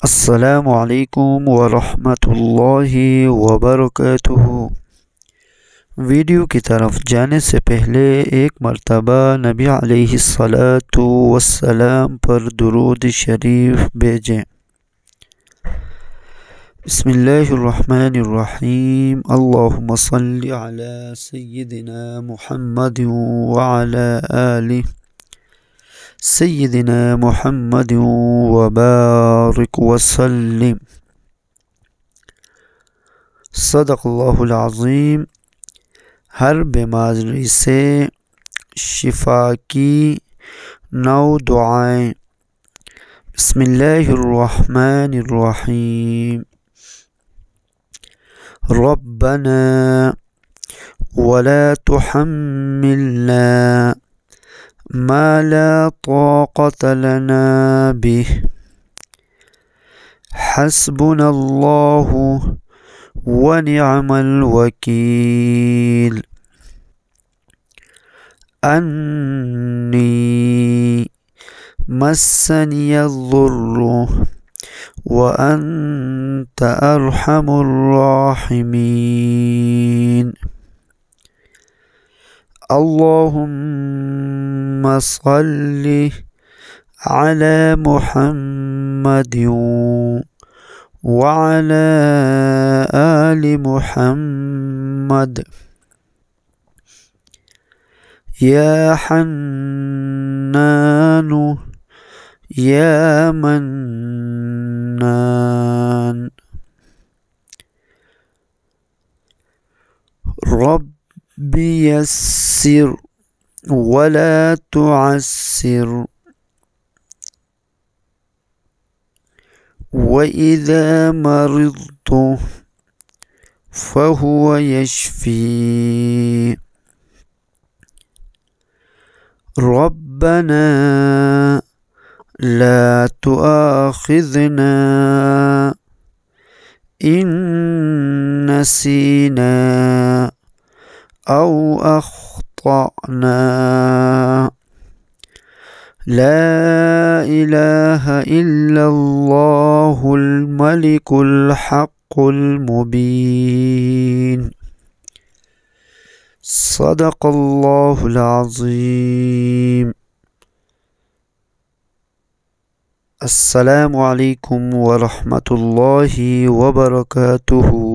السلام علیکم ورحمۃ اللہ وبرکاتہ۔ ویڈیو کی طرف جانے سے پہلے ایک مرتبہ نبی علیہ الصلاۃ والسلام پر درود شریف بھیجیں۔ بسم اللہ الرحمن الرحیم۔ اللہم صلی علی سیدنا محمد وعلی آلہ سیدنا محمد وبارک وسلم۔ صدق اللہ العظیم۔ ہر بیماری سے شفا کی 9 دعائیں۔ بسم اللہ الرحمن الرحیم۔ ربنا ولا تحملنا ما لا طاقة لنا به، حسبنا الله ونعم الوكيل، أني مسني الضر وأنت أرحم الراحمين، اللهم صل على محمد وعلى آل محمد، يا حنان يا منان، رب يسر ولا تعسر، وإذا مرضت فهو يشفي، ربنا لا تؤاخذنا إن نسينا أو أخطأنا، لا إله إلا الله الملك الحق المبين، صدق الله العظيم۔ السلام علیکم ورحمۃ اللہ وبرکاتہ۔